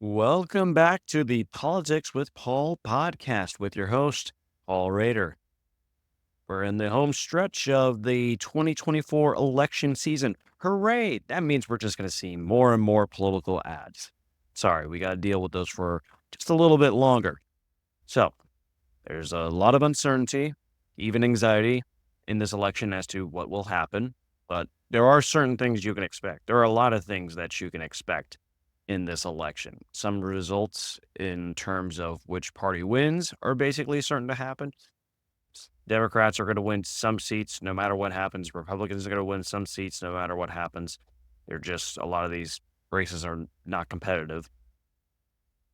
Welcome back to the Politics with Paul podcast with your host, Paul Rader. We're in the home stretch of the 2024 election season. Hooray! That means we're just going to see more and more political ads. Sorry, we got to deal with those for just a little bit longer. So, there's a lot of uncertainty, even anxiety in this election as to what will happen, but there are certain things you can expect. There are a lot of things that you can expect in this election. Some results in terms of which party wins are basically certain to happen. Democrats are going to win some seats no matter what happens. Republicans are going to win some seats no matter what happens. They're just, a lot of these races are not competitive.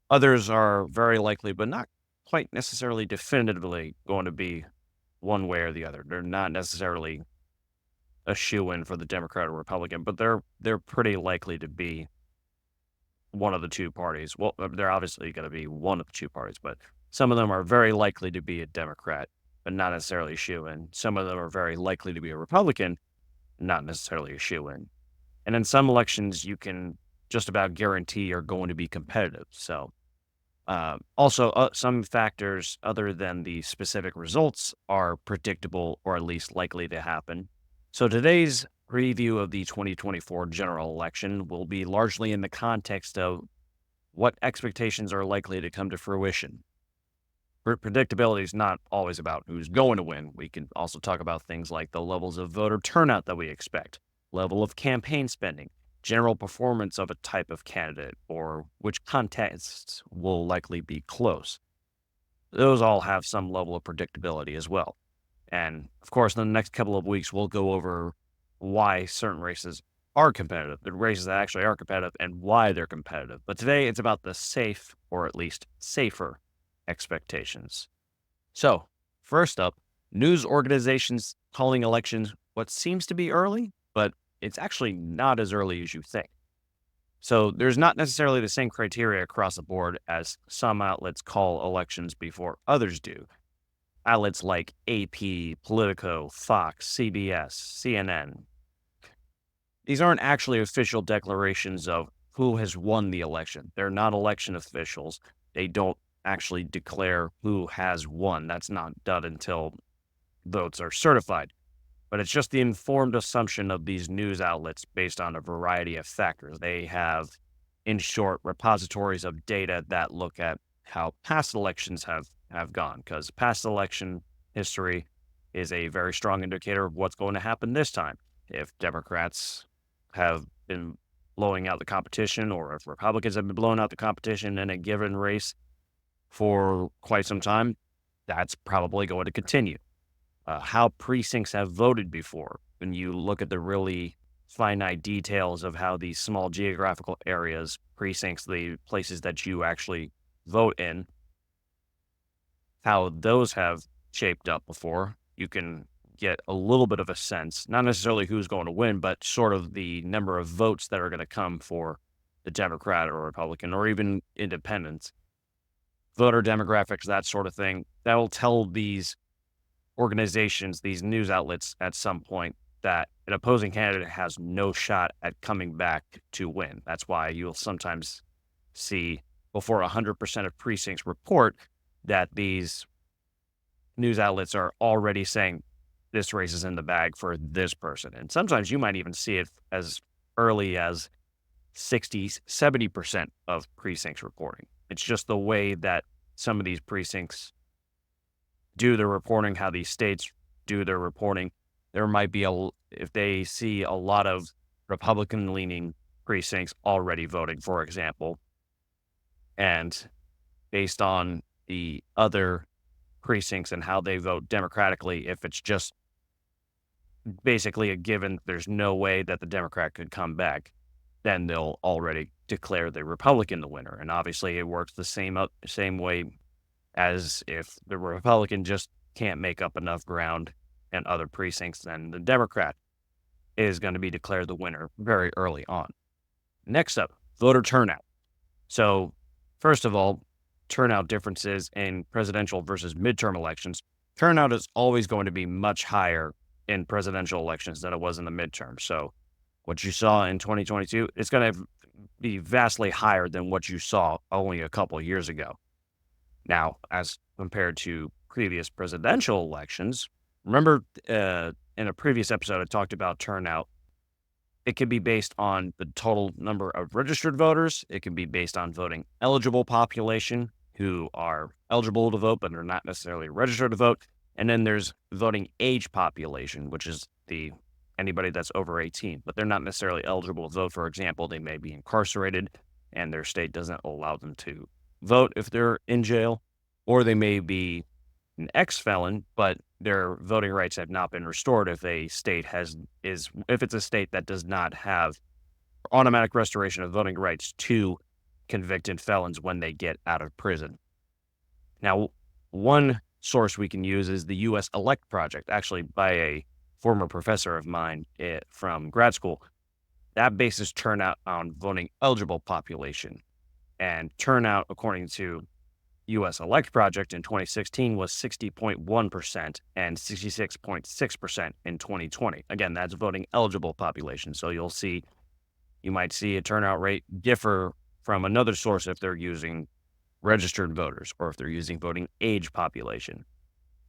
Others are very likely, but not quite necessarily definitively going to be one way or the other. They're not necessarily a shoe-in for the Democrat or Republican, but they're pretty likely to be one of the two parties. Well, they're obviously going to be one of the two parties, but some of them are very likely to be a Democrat, but not necessarily a shoe-in. Some of them are very likely to be a Republican, not necessarily a shoe-in. And in some elections, you can just about guarantee are going to be competitive. So, some factors other than the specific results are predictable or at least likely to happen. So today's review of the 2024 general election will be largely in the context of what expectations are likely to come to fruition. Predictability is not always about who's going to win. We can also talk about things like the levels of voter turnout that we expect, level of campaign spending, general performance of a type of candidate, or which contests will likely be close. Those all have some level of predictability as well. And of course, in the next couple of weeks, we'll go over why certain races are competitive, the races that actually are competitive, and why they're competitive. But today, it's about the safe, or at least safer, expectations. So, first up, news organizations calling elections what seems to be early, but it's actually not as early as you think. So, there's not necessarily the same criteria across the board as some outlets call elections before others do. Outlets like AP, Politico, Fox, CBS, CNN. These aren't actually official declarations of who has won the election. They're not election officials. They don't actually declare who has won. That's not done until votes are certified. But it's just the informed assumption of these news outlets based on a variety of factors. They have, in short, repositories of data that look at how past elections have gone, because past election history is a very strong indicator of what's going to happen this time. If Democrats have been blowing out the competition, or if Republicans have been blowing out the competition in a given race for quite some time, that's probably going to continue. How precincts have voted before. When you look at the really finite details of how these small geographical areas, precincts, the places that you actually vote in, how those have shaped up before, you can get a little bit of a sense, not necessarily who's going to win, but sort of the number of votes that are going to come for the Democrat or Republican or even independents. Voter demographics, that sort of thing, that'll tell these organizations, these news outlets at some point that an opposing candidate has no shot at coming back to win. That's why you'll sometimes see before 100% of precincts report that these news outlets are already saying this race is in the bag for this person. And sometimes you might even see it as early as 60, 70% of precincts reporting. It's just the way that some of these precincts do their reporting, how these states do their reporting. There might be if they see a lot of Republican leaning precincts already voting, for example, and based on the other precincts and how they vote democratically, if it's just basically a given, there's no way that the Democrat could come back, then they'll already declare the Republican the winner. And obviously it works the same way as if the Republican just can't make up enough ground in other precincts, then the Democrat is going to be declared the winner very early on. Next up, voter turnout. So first of all, turnout differences in presidential versus midterm elections. Turnout is always going to be much higher in presidential elections than it was in the midterm. So what you saw in 2022, it's going to be vastly higher than what you saw only a couple of years ago. Now, as compared to previous presidential elections, remember in a previous episode, I talked about turnout. It can be based on the total number of registered voters. It can be based on voting eligible population who are eligible to vote, but are not necessarily registered to vote. And then there's voting age population, which is the anybody that's over 18, but they're not necessarily eligible to vote. For example, they may be incarcerated and their state doesn't allow them to vote if they're in jail, or they may be an ex-felon, but their voting rights have not been restored if a state if it's a state that does not have automatic restoration of voting rights to convicted felons when they get out of prison. Now, one source we can use is the U.S. Elect Project, actually by a former professor of mine from grad school. That bases turnout on voting eligible population, and turnout, according to U.S. Elect Project in 2016 was 60.1% and 66.6% in 2020. Again, that's voting eligible population. So you might see a turnout rate differ from another source if they're using registered voters or if they're using voting age population.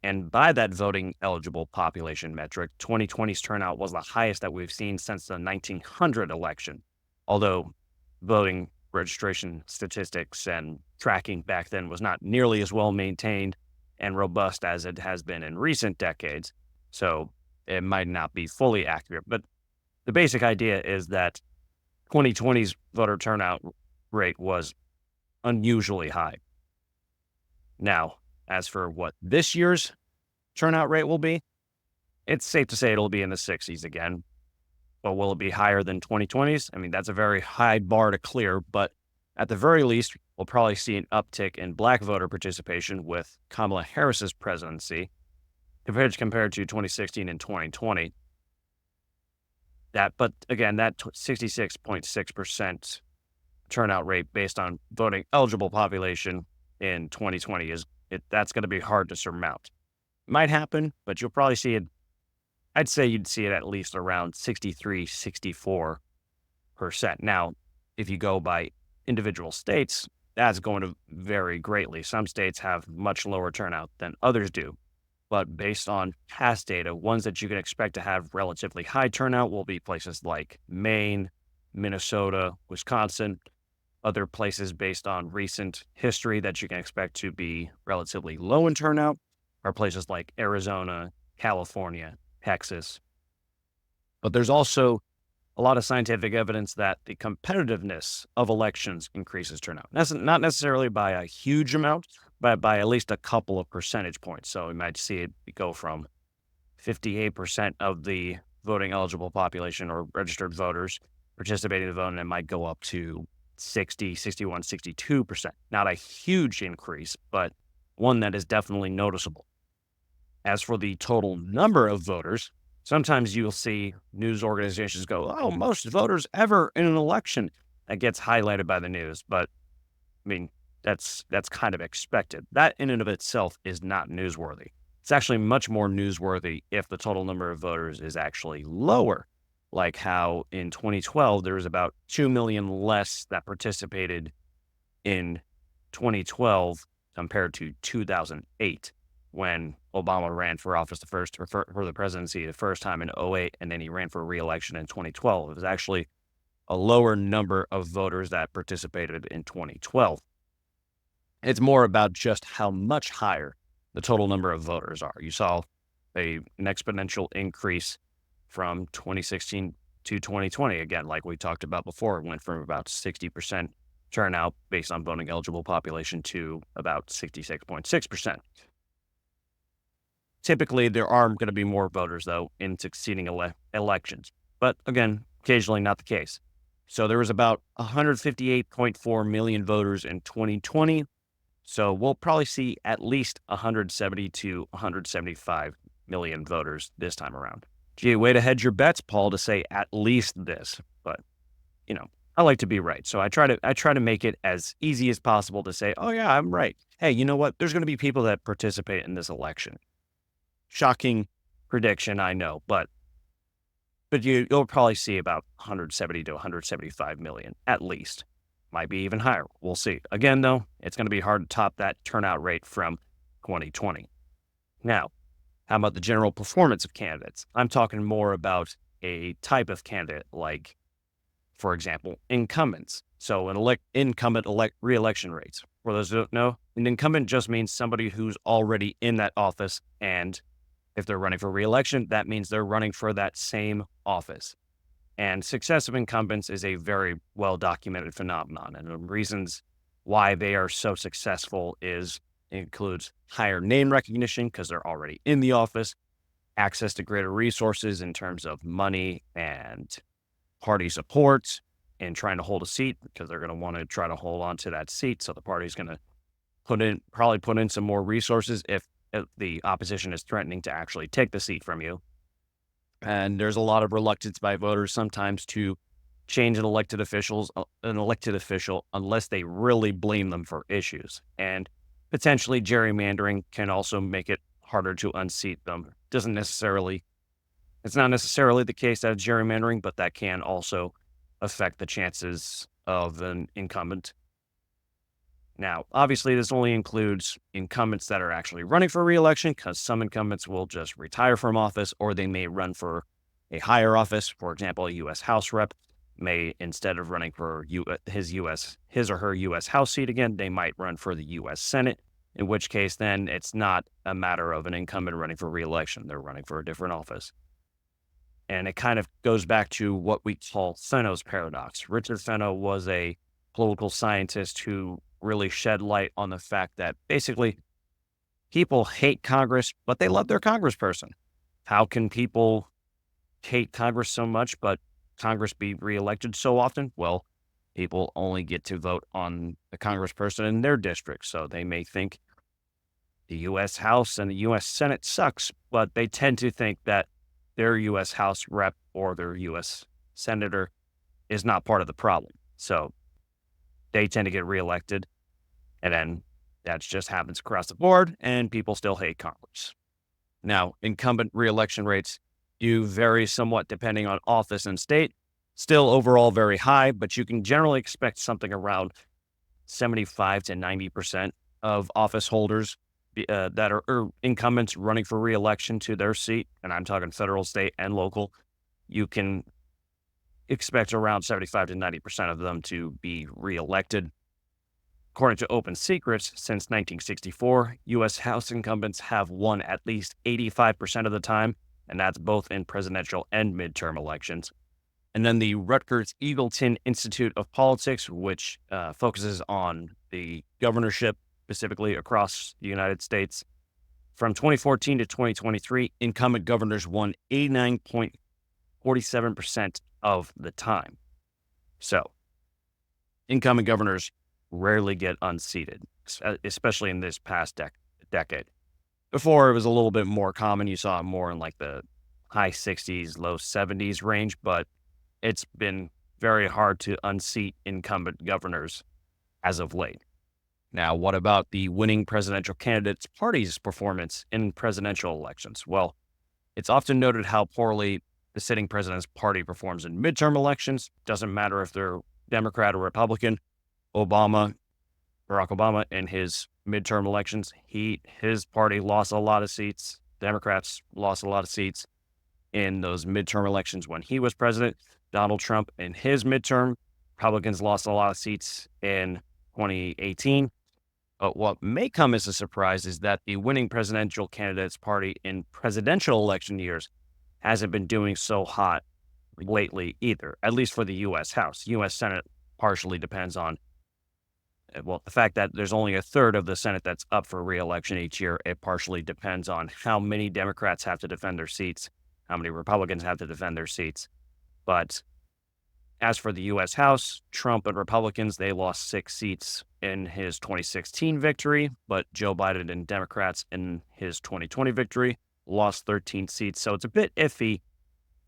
And by that voting eligible population metric, 2020's turnout was the highest that we've seen since the 1900 election. Although voting registration statistics and tracking back then was not nearly as well maintained and robust as it has been in recent decades. So it might not be fully accurate. But the basic idea is that 2020's voter turnout rate was unusually high. Now, as for what this year's turnout rate will be, it's safe to say it'll be in the 60s again. But will it be higher than 2020's? I mean, that's a very high bar to clear, but at the very least, we'll probably see an uptick in Black voter participation with Kamala Harris's presidency compared to 2016 and 2020. But again, that 66.6% turnout rate based on voting eligible population in 2020 that's going to be hard to surmount. Might happen, but you'll probably see it. I'd say you'd see it at least around 63, 64%. Now, if you go by individual states, that's going to vary greatly. Some states have much lower turnout than others do. But based on past data, ones that you can expect to have relatively high turnout will be places like Maine, Minnesota, Wisconsin. Other places based on recent history that you can expect to be relatively low in turnout are places like Arizona, California, Texas. But there's also a lot of scientific evidence that the competitiveness of elections increases turnout. That's not necessarily by a huge amount, but by at least a couple of percentage points. So we might see it go from 58% of the voting eligible population or registered voters participating in the vote, and it might go up to 60, 61, 62%. Not a huge increase, but one that is definitely noticeable. As for the total number of voters, sometimes you'll see news organizations go, "Oh, most voters ever in an election." That gets highlighted by the news, but I mean, that's kind of expected. That in and of itself is not newsworthy. It's actually much more newsworthy if the total number of voters is actually lower, like how in 2012 there was about 2 million less that participated in 2012 compared to 2008. When Obama ran for office for the presidency the first time in 2008, and then he ran for re-election in 2012. It was actually a lower number of voters that participated in 2012. It's more about just how much higher the total number of voters are. You saw an exponential increase from 2016 to 2020. Again, like we talked about before, it went from about 60% turnout based on voting eligible population to about 66.6%. Typically, there are going to be more voters, though, in succeeding elections. But again, occasionally not the case. So there was about 158.4 million voters in 2020. So we'll probably see at least 170 to 175 million voters this time around. Gee, way to hedge your bets, Paul, to say at least this. But, I like to be right. So I try to make it as easy as possible to say, oh, yeah, I'm right. Hey, you know what? There's going to be people that participate in this election. Shocking prediction, I know, but but you'll probably see about 170 to 175 million at least. Might be even higher. We'll see. Again, though, it's going to be hard to top that turnout rate from 2020. Now, how about the general performance of candidates? I'm talking more about a type of candidate, like, for example, incumbents. So, incumbent re-election rates. For those who don't know, an incumbent just means somebody who's already in that office, and if they're running for re-election, that means they're running for that same office. And success of incumbents is a very well documented phenomenon. And the reasons why they are so successful includes higher name recognition because they're already in the office, access to greater resources in terms of money and party support, and trying to hold a seat because they're going to want to try to hold on to that seat. So the party's going to probably put in some more resources if the opposition is threatening to actually take the seat from you. And there's a lot of reluctance by voters sometimes to change an elected official unless they really blame them for issues. And potentially gerrymandering can also make it harder to unseat them. It's not necessarily the case that it's gerrymandering, but that can also affect the chances of an incumbent. Now, obviously, this only includes incumbents that are actually running for re-election, because some incumbents will just retire from office, or they may run for a higher office. For example, a U.S. House rep may, instead of running for his or her U.S. House seat again, they might run for the U.S. Senate, in which case then it's not a matter of an incumbent running for re-election. They're running for a different office. And it kind of goes back to what we call Fenno's paradox. Richard Fenno was a political scientist who really shed light on the fact that basically people hate Congress, but they love their congressperson. How can people hate Congress so much, but Congress be reelected so often? Well, people only get to vote on the congressperson in their district. So they may think the U.S. House and the U.S. Senate sucks, but they tend to think that their U.S. House rep or their U.S. senator is not part of the problem. So they tend to get reelected, and then that just happens across the board, and people still hate Congress. Now, incumbent reelection rates do vary somewhat depending on office and state. Still overall very high, but you can generally expect something around 75 to 90% of office holders that are incumbents running for reelection to their seat, and I'm talking federal, state, and local. You can expect around 75 to 90% of them to be reelected. According to Open Secrets, since 1964, U.S. House incumbents have won at least 85% of the time, and that's both in presidential and midterm elections. And then the Rutgers-Eagleton Institute of Politics, which focuses on the governorship specifically across the United States. From 2014 to 2023, incumbent governors won 89.47% of the time. So, incumbent governors rarely get unseated, especially in this past decade. Before, it was a little bit more common. You saw it more in like the high 60s, low 70s range, but it's been very hard to unseat incumbent governors as of late. Now, what about the winning presidential candidate's party's performance in presidential elections? Well, it's often noted how poorly the sitting president's party performs in midterm elections. Doesn't matter if they're Democrat or Republican. Barack Obama, in his midterm elections, his party lost a lot of seats. Democrats lost a lot of seats in those midterm elections when he was president. Donald Trump, in his midterm, Republicans lost a lot of seats in 2018. But what may come as a surprise is that the winning presidential candidate's party in presidential election years hasn't been doing so hot lately either, at least for the U.S. House. U.S. Senate partially depends on, well, the fact that there's only a third of the Senate that's up for re-election each year. It partially depends on how many Democrats have to defend their seats, how many Republicans have to defend their seats. But as for the U.S. House, Trump and Republicans, they lost 6 seats in his 2016 victory, but Joe Biden and Democrats in his 2020 victory lost 13 seats. So it's a bit iffy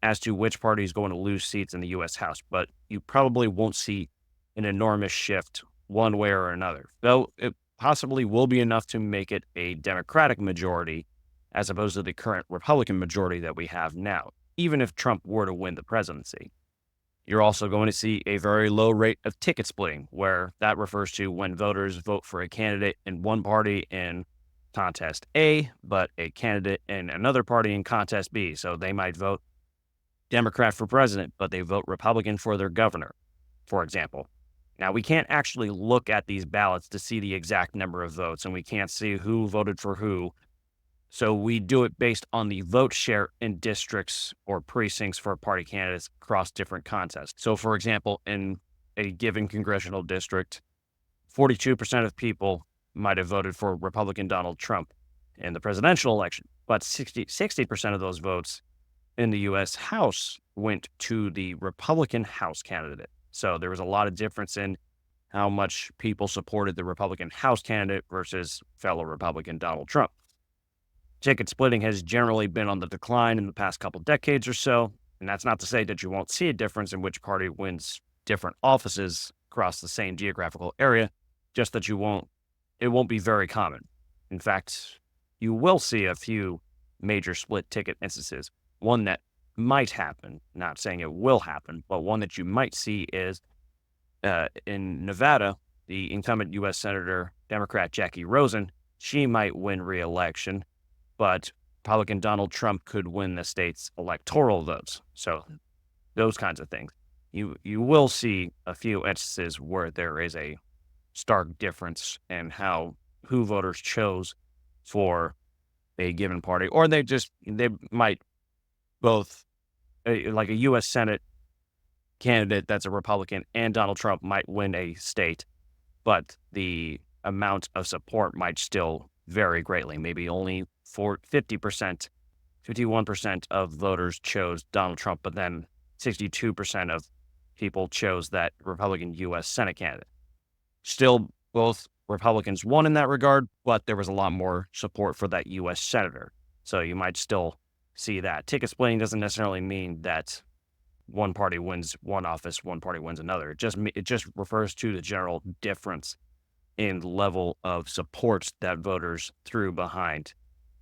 as to which party is going to lose seats in the U.S. House, but you probably won't see an enormous shift one way or another, though it possibly will be enough to make it a Democratic majority as opposed to the current Republican majority that we have now. even if Trump were to win the presidency. You're also going to see a very low rate of ticket splitting, where that refers to when voters vote for a candidate in one party in contest A, but a candidate in another party in contest B. So they might vote Democrat for president, but they vote Republican for their governor, for example. Now, we can't actually look at these ballots to see the exact number of votes, and we can't see who voted for who. So we do it based on the vote share in districts or precincts for party candidates across different contests. So, for example, in a given congressional district, 42% of people might have voted for Republican Donald Trump in the presidential election, but 60% of those votes in the US House went to the Republican House candidate. So there was a lot of difference in how much people supported the Republican House candidate versus fellow Republican Donald Trump. Ticket splitting has generally been on the decline in the past couple decades or so, and that's not to say that you won't see a difference in which party wins different offices across the same geographical area, just that it won't be very common. In fact, you will see a few major split ticket instances. One that might happen, not saying it will happen, but one that you might see is in Nevada, the incumbent U.S. Senator, Democrat Jackie Rosen, she might win re-election, but Republican Donald Trump could win the state's electoral votes. So those kinds of things. You will see a few instances where there is a stark difference in who voters chose for a given party, or they might both, like a U.S. Senate candidate that's a Republican and Donald Trump might win a state, but the amount of support might still vary greatly. Maybe only for 50%, 51% of voters chose Donald Trump, but then 62% of people chose that Republican U.S. Senate candidate. Still, both Republicans won in that regard, but there was a lot more support for that U.S. senator. So you might still see that. Ticket splitting doesn't necessarily mean that one party wins one office, one party wins another. It just refers to the general difference in level of support that voters threw behind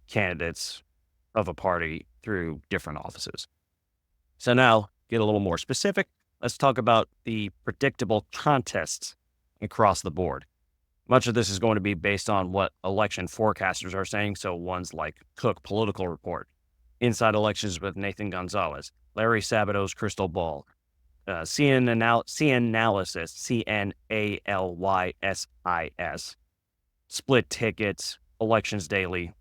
candidates of a party through different offices. So now, get a little more specific. Let's talk about the predictable contests across the board. Much of this is going to be based on what election forecasters are saying. So ones like Cook Political Report, Inside Elections with Nathan Gonzalez, Larry Sabato's Crystal Ball, CNAlysis, CNALYSIS, Split Tickets, Elections Daily,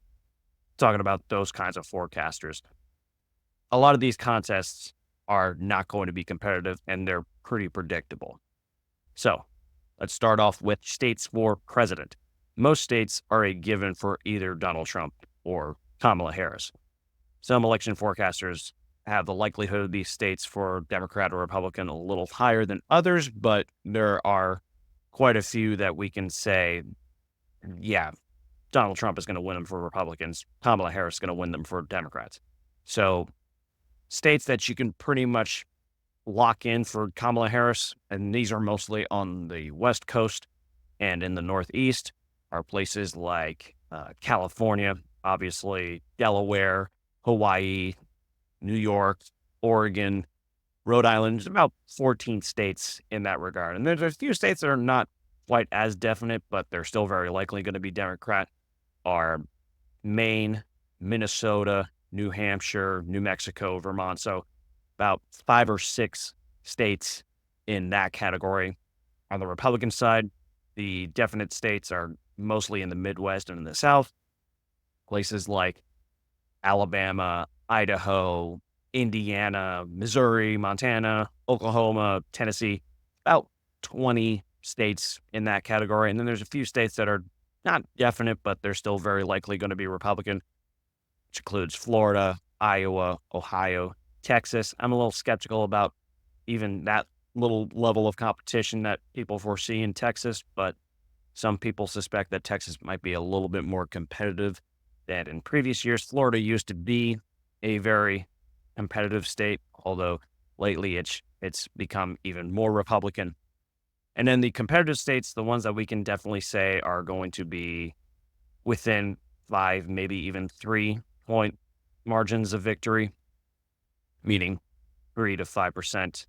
talking about those kinds of forecasters. A lot of these contests are not going to be competitive, and they're pretty predictable. So let's start off with states for president. Most states are a given for either Donald Trump or Kamala Harris. Some election forecasters have the likelihood of these states for Democrat or Republican a little higher than others, but there are quite a few that we can say, yeah, Donald Trump is going to win them for Republicans. Kamala Harris is going to win them for Democrats. So states that you can pretty much lock in for Kamala Harris, and these are mostly on the West Coast and in the Northeast, are places like California, obviously, Delaware, Hawaii, New York, Oregon, Rhode Island. There's about 14 states in that regard. And there's a few states that are not quite as definite, but they're still very likely going to be Democrat, are Maine, Minnesota, New Hampshire, New Mexico, Vermont. So about 5 or 6 states in that category. On the Republican side, the definite states are mostly in the Midwest and in the South. Places like Alabama, Idaho, Indiana, Missouri, Montana, Oklahoma, Tennessee, about 20 states in that category. And then there's a few states that are not definite, but they're still very likely going to be Republican, which includes Florida, Iowa, Ohio, Texas. I'm a little skeptical about even that little level of competition that people foresee in Texas, but some people suspect that Texas might be a little bit more competitive than in previous years. Florida used to be a very competitive state, although lately it's become even more Republican. And then the competitive states, the ones that we can definitely say are going to be within 5, maybe even 3-point margins of victory. meaning 3 to 5%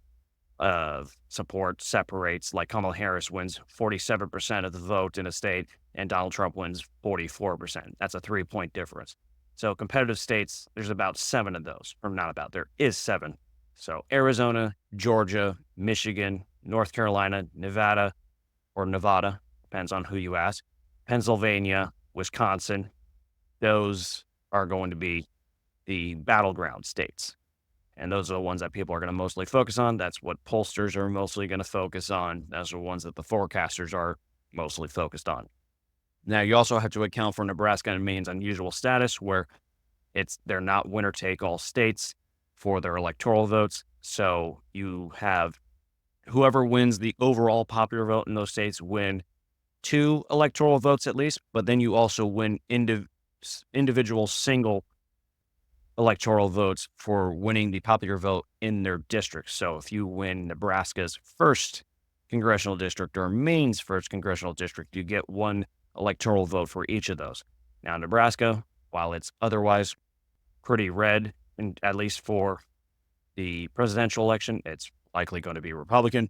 of support separates, like Kamala Harris wins 47% of the vote in a state and Donald Trump wins 44%. That's a 3 point difference. So competitive states, there's about seven of those, or not about, there is seven. So Arizona, Georgia, Michigan, North Carolina, Nevada, depends on who you ask, Pennsylvania, Wisconsin, those are going to be the battleground states. And those are the ones that people are going to mostly focus on. That's what pollsters are mostly going to focus on. Those are the ones that the forecasters are mostly focused on. Now, you also have to account for Nebraska and Maine's unusual status, where they're not winner take all states for their electoral votes. So you have whoever wins the overall popular vote in those states win 2 electoral votes at least, but then you also win individual single electoral votes for winning the popular vote in their districts. So if you win Nebraska's first congressional district or Maine's first congressional district, you get 1 electoral vote for each of those. Now, Nebraska, while it's otherwise pretty red, and at least for the presidential election, it's likely going to be Republican.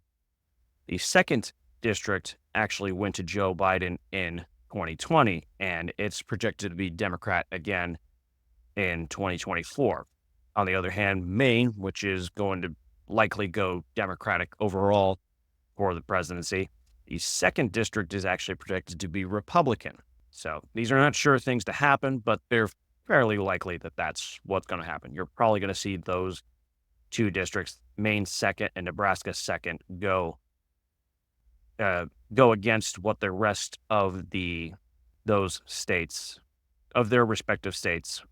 The second district actually went to Joe Biden in 2020, and it's projected to be Democrat again in 2024. On the other hand, Maine, which is going to likely go Democratic overall for the presidency, the second district is actually projected to be Republican. So these are not sure things to happen, but they're fairly likely that that's what's going to happen. You're probably going to see those 2 districts, Maine second and Nebraska second, go against what the rest of those states of their respective states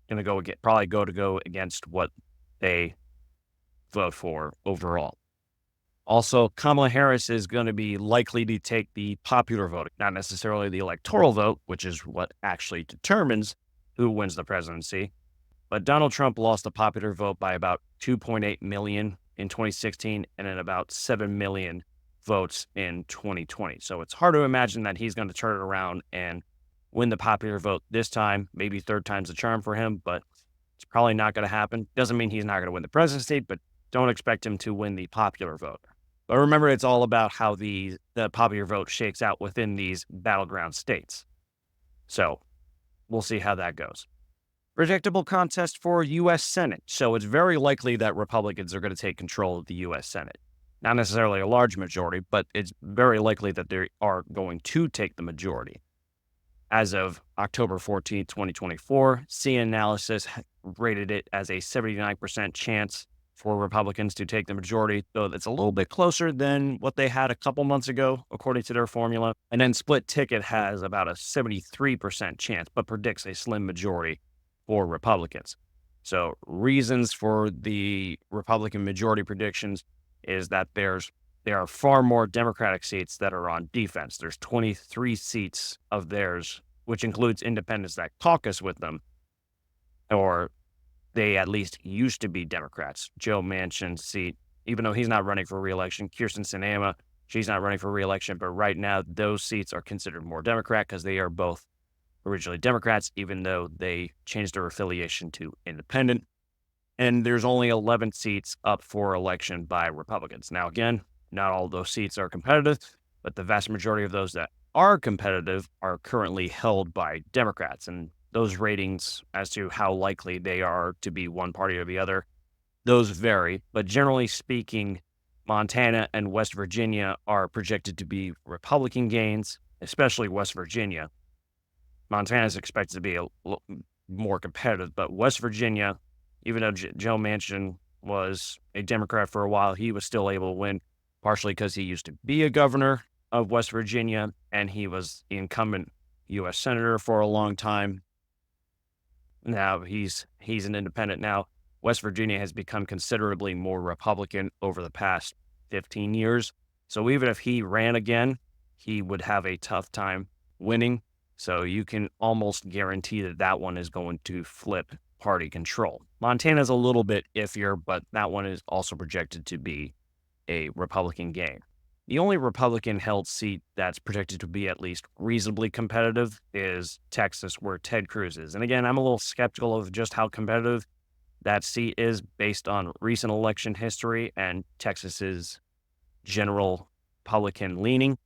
going to go against what they vote for overall. Also, Kamala Harris is going to be likely to take the popular vote, not necessarily the electoral vote, which is what actually determines who wins the presidency. But Donald Trump lost the popular vote by about 2.8 million in 2016 and then about 7 million votes in 2020. So it's hard to imagine that he's going to turn it around and win the popular vote this time. Maybe third time's the charm for him, but it's probably not going to happen. Doesn't mean he's not going to win the presidency, but don't expect him to win the popular vote. But remember, it's all about how the popular vote shakes out within these battleground states. So we'll see how that goes. Predictable contest for U.S. Senate. So it's very likely that Republicans are going to take control of the U.S. Senate. Not necessarily a large majority, but it's very likely that they are going to take the majority. As of October 14, 2024, CNanalysis rated it as a 79% chance for Republicans to take the majority, though that's a little bit closer than what they had a couple months ago, according to their formula. And then Split Ticket has about a 73% chance, but predicts a slim majority for Republicans. So reasons for the Republican majority predictions is that there are far more Democratic seats that are on defense. There's 23 seats of theirs, which includes independents that caucus with them, or they at least used to be Democrats. Joe Manchin's seat, even though he's not running for re-election, Kirsten Sinema, she's not running for re-election, but right now those seats are considered more Democrat because they are both originally Democrats, even though they changed their affiliation to independent. And there's only 11 seats up for election by Republicans. Now, again, not all of those seats are competitive, but the vast majority of those that are competitive are currently held by Democrats. And those ratings as to how likely they are to be one party or the other, those vary. But generally speaking, Montana and West Virginia are projected to be Republican gains, especially West Virginia. Montana is expected to be a little more competitive, but West Virginia, even though Joe Manchin was a Democrat for a while, he was still able to win, partially because he used to be a governor of West Virginia, and he was the incumbent U.S. Senator for a long time. Now he's an independent now. West Virginia has become considerably more Republican over the past 15 years. So even if he ran again, he would have a tough time winning. So you can almost guarantee that one is going to flip party control. Montana's a little bit iffier, but that one is also projected to be a Republican gain. The only Republican-held seat that's projected to be at least reasonably competitive is Texas, where Ted Cruz is. And again, I'm a little skeptical of just how competitive That seat is based on recent election history and Texas's general Republican leaning,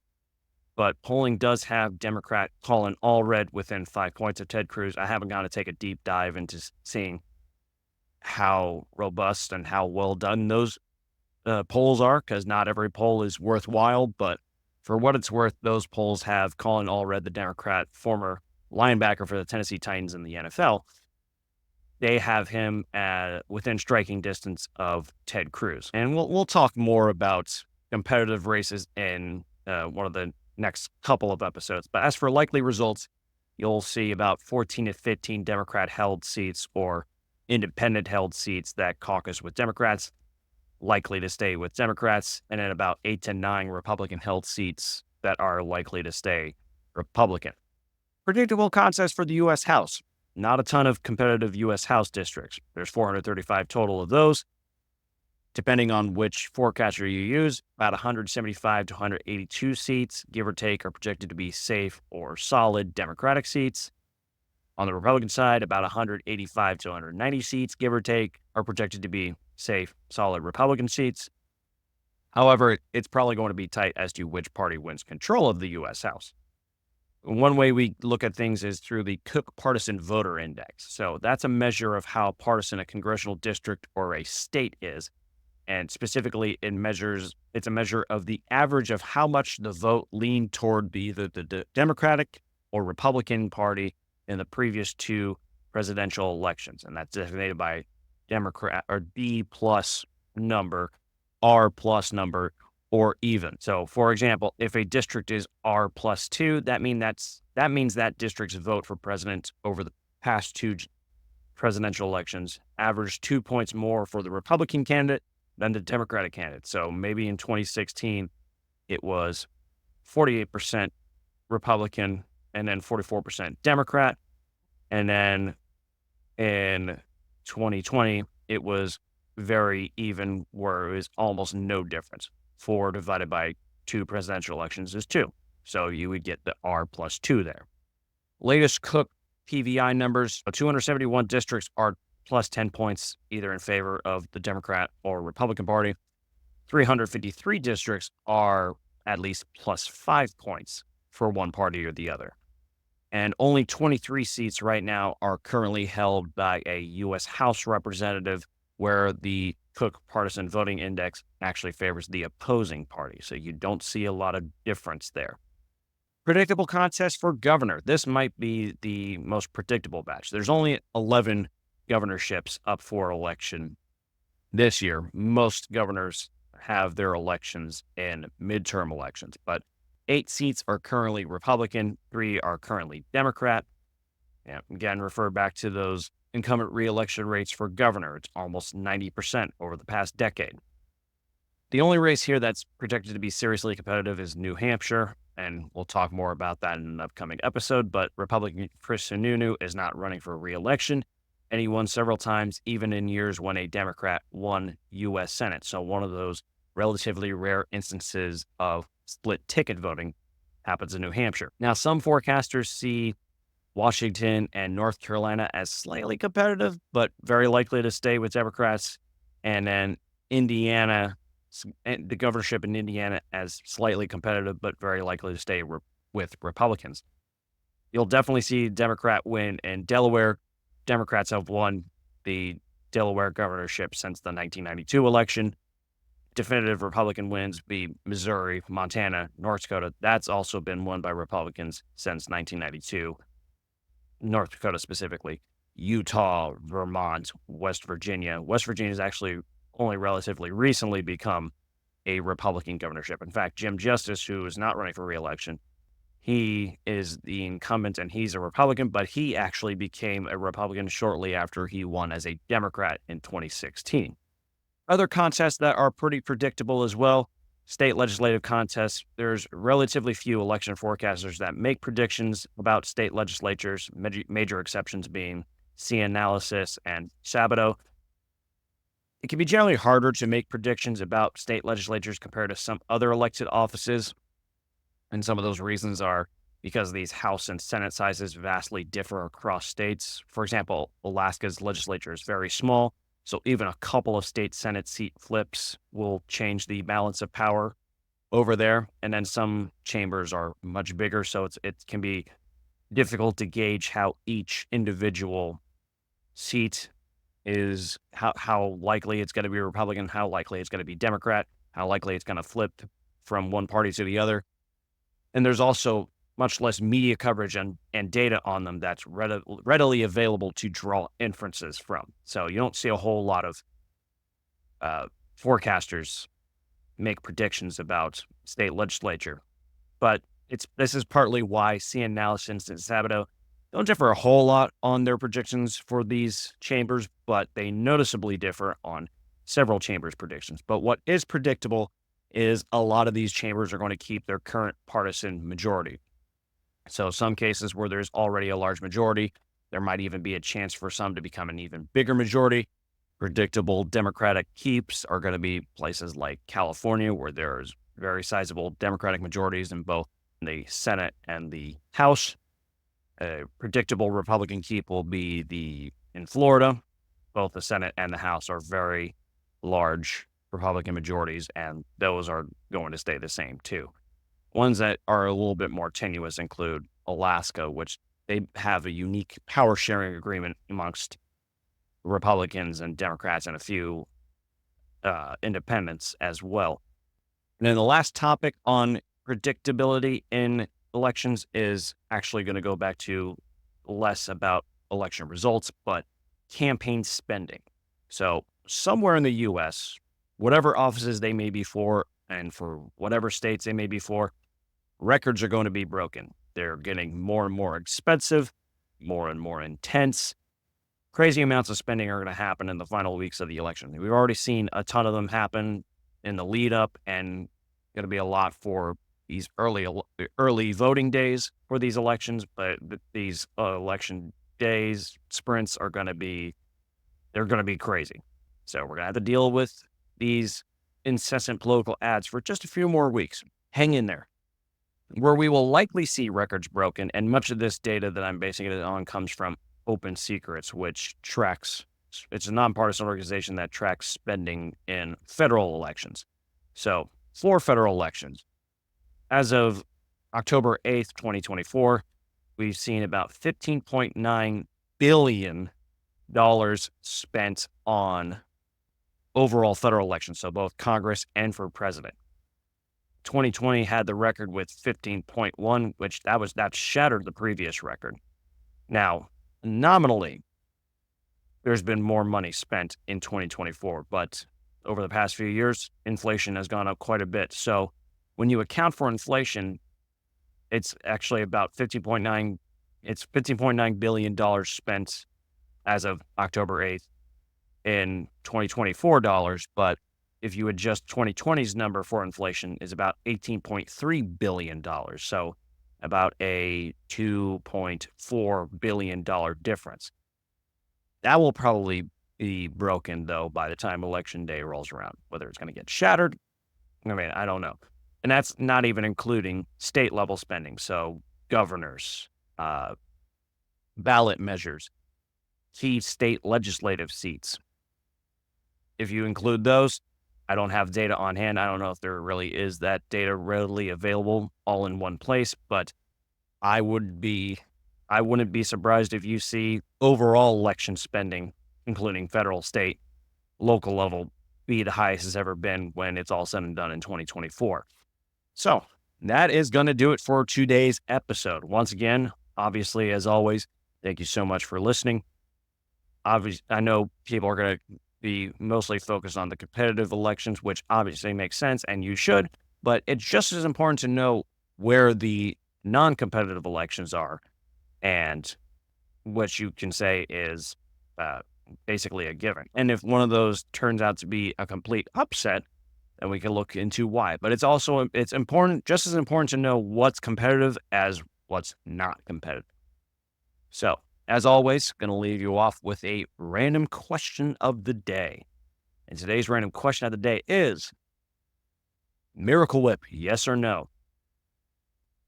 but polling does have Democrat calling all red within 5 points of Ted Cruz. I haven't gone to take a deep dive into seeing how robust and how well done those polls are, because not every poll is worthwhile. But for what it's worth, those polls have Colin Allred, the Democrat, former linebacker for the Tennessee Titans in the NFL. They have him within striking distance of Ted Cruz. And we'll talk more about competitive races in one of the next couple of episodes. But as for likely results, you'll see about 14 to 15 Democrat held seats or independent held seats that caucus with Democrats, likely to stay with Democrats, and then about 8 to 9 Republican held seats that are likely to stay Republican. Predictable contest for the U.S. House. Not a ton of competitive U.S. House districts. There's 435 total of those. Depending on which forecaster you use, about 175 to 182 seats, give or take, are projected to be safe or solid Democratic seats. On the Republican side, about 185 to 190 seats, give or take, are projected to be safe, solid Republican seats. However, it's probably going to be tight as to which party wins control of the U.S. House. One way we look at things is through the Cook Partisan Voter Index. So that's a measure of how partisan a congressional district or a state is. And specifically, it's a measure of the average of how much the vote leaned toward either the Democratic or Republican Party in the previous two presidential elections. And that's designated by Democrat or D plus number, R plus number, or even. So, for example, if a district is R plus 2, that means that district's vote for president over the past two presidential elections averaged 2 points more for the Republican candidate than the Democratic candidate. So maybe in 2016, it was 48% Republican and then 44% Democrat. And then in 2020, it was very even, where it was almost no difference. 4 divided by 2 presidential elections is 2. So you would get the R plus 2 there. Latest Cook PVI numbers, 271 districts are plus 10 points either in favor of the Democrat or Republican Party. 353 districts are at least plus 5 points for one party or the other. And only 23 seats right now are currently held by a U.S. House representative, where the Cook Partisan Voting Index actually favors the opposing party. So you don't see a lot of difference there. Predictable contest for governor. This might be the most predictable batch. There's only 11 governorships up for election this year. Most governors have their elections in midterm elections, but 8 seats are currently Republican, 3 are currently Democrat. And again, refer back to those incumbent reelection rates for governor. It's almost 90% over the past decade. The only race here that's projected to be seriously competitive is New Hampshire, and we'll talk more about that in an upcoming episode, but Republican Chris Sununu is not running for re-election, and he won several times, even in years when a Democrat won U.S. Senate. So one of those relatively rare instances of split ticket voting happens in New Hampshire. Now, some forecasters see Washington and North Carolina as slightly competitive, but very likely to stay with Democrats. And then Indiana, the governorship in Indiana, as slightly competitive, but very likely to stay with Republicans. You'll definitely see Democrat win in Delaware. Democrats have won the Delaware governorship since the 1992 election. Definitive Republican wins be Missouri, Montana, North Dakota. That's also been won by Republicans since 1992. North Dakota specifically, Utah, Vermont, West Virginia. West Virginia has actually only relatively recently become a Republican governorship. In fact, Jim Justice, who is not running for re-election, he is the incumbent and he's a Republican, but he actually became a Republican shortly after he won as a Democrat in 2016. Other contests that are pretty predictable as well. State legislative contests. There's relatively few election forecasters that make predictions about state legislatures, major exceptions being C-Analysis and Sabato. It can be generally harder to make predictions about state legislatures compared to some other elected offices. And some of those reasons are because these House and Senate sizes vastly differ across states. For example, Alaska's legislature is very small, So even a couple of state Senate seat flips will change the balance of power over there. And then some chambers are much bigger, so it can be difficult to gauge how each individual seat is, how likely it's going to be Republican, how likely it's going to be Democrat, how likely it's going to flip from one party to the other. And there's also much less media coverage and data on them that's readily available to draw inferences from. So you don't see a whole lot of uh, forecasters make predictions about state legislature. But this is partly why CNN Analysis and Sabato don't differ a whole lot on their predictions for these chambers, but they noticeably differ on several chambers' predictions. But what is predictable is a lot of these chambers are going to keep their current partisan majority. So some cases where there's already a large majority, there might even be a chance for some to become an even bigger majority. Predictable Democratic keeps are going to be places like California, where there's very sizable Democratic majorities in both the Senate and the House. A predictable Republican keep will be in Florida. Both the Senate and the House are very large Republican majorities, and those are going to stay the same too. Ones that are a little bit more tenuous include Alaska, which they have a unique power sharing agreement amongst Republicans and Democrats and a few independents as well. And then the last topic on predictability in elections is actually going to go back to less about election results, but campaign spending. So somewhere in the US, whatever offices they may be for, and for whatever states they may be for, records are going to be broken. They're getting more and more expensive, more and more intense. Crazy amounts of spending are going to happen in the final weeks of the election. We've already seen a ton of them happen in the lead up, and going to be a lot for these early voting days for these elections. But these election days sprints are going to be crazy. So we're going to have to deal with these incessant political ads for just a few more weeks. Hang in there. Where we will likely see records broken, and much of this data that I'm basing it on comes from Open Secrets, which it's a nonpartisan organization that tracks spending in federal elections. So for federal elections, as of October 8th, 2024, we've seen about $15.9 billion spent on overall federal elections, so both Congress and for president. 2020 had the record with 15.1, which that shattered the previous record. Now, nominally, there's been more money spent in 2024, but over the past few years, inflation has gone up quite a bit. So when you account for inflation, it's actually about $15.9 billion spent as of October 8th in 2024 dollars. But if you adjust 2020's number for inflation, is about $18.3 billion. So about a $2.4 billion difference. That will probably be broken, though, by the time election day rolls around. Whether it's going to get shattered, I mean, I don't know. And that's not even including state level spending. So governors, ballot measures, key state legislative seats. If you include those, I don't have data on hand. I don't know if there really is that data readily available all in one place, but I wouldn't be surprised if you see overall election spending, including federal, state, local level, be the highest it's ever been when it's all said and done in 2024. So that is going to do it for today's episode. Once again, obviously, as always, thank you so much for listening. Obviously, I know people are going to be mostly focused on the competitive elections, which obviously makes sense, and you should, but it's just as important to know where the non-competitive elections are, and what you can say is basically a given. And if one of those turns out to be a complete upset, then we can look into why. But it's important, just as important to know what's competitive as what's not competitive. So, as always, going to leave you off with a random question of the day. And today's random question of the day is, Miracle Whip, yes or no?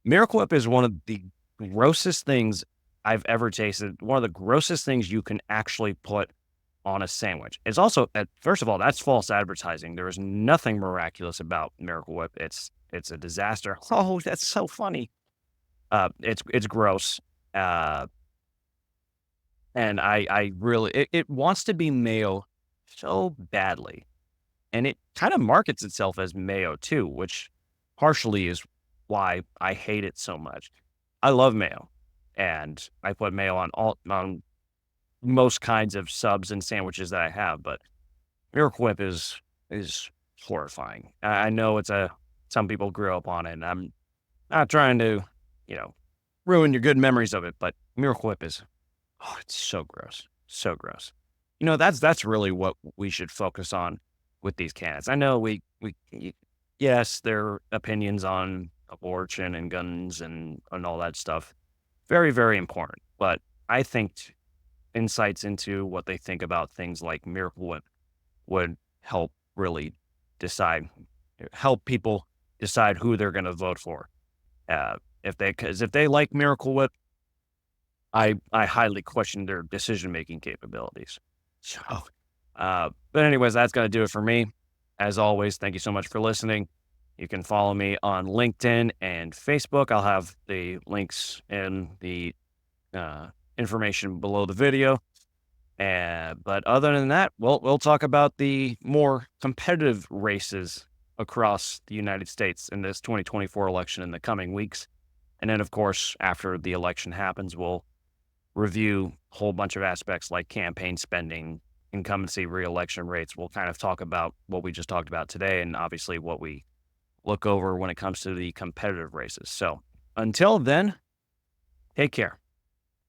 Miracle Whip is one of the grossest things I've ever tasted. One of the grossest things you can actually put on a sandwich. It's also first of all, that's false advertising. There is nothing miraculous about Miracle Whip. It's a disaster. Oh, that's so funny. It's gross. Uh, and I really it wants to be mayo so badly. And it kind of markets itself as mayo too, which partially is why I hate it so much. I love mayo, and I put mayo on most kinds of subs and sandwiches that I have, but Miracle Whip is horrifying. I know some people grew up on it, and I'm not trying to, you know, ruin your good memories of it, but Miracle Whip is it's so gross, so gross. That's really what we should focus on with these candidates. I know yes, their opinions on abortion and guns and all that stuff, very, very important. But I think insights into what they think about things like Miracle Whip would help really decide, help people decide who they're going to vote for. Because if they like Miracle Whip, I highly question their decision making capabilities. So, but anyways, that's gonna do it for me. As always, thank you so much for listening. You can follow me on LinkedIn and Facebook. I'll have the links in the uh, information below the video. But other than that, we'll talk about the more competitive races across the United States in this 2024 election in the coming weeks. And then, of course, after the election happens, we'll review a whole bunch of aspects like campaign spending, incumbency reelection rates. We'll kind of talk about what we just talked about today and obviously what we look over when it comes to the competitive races. So until then, take care.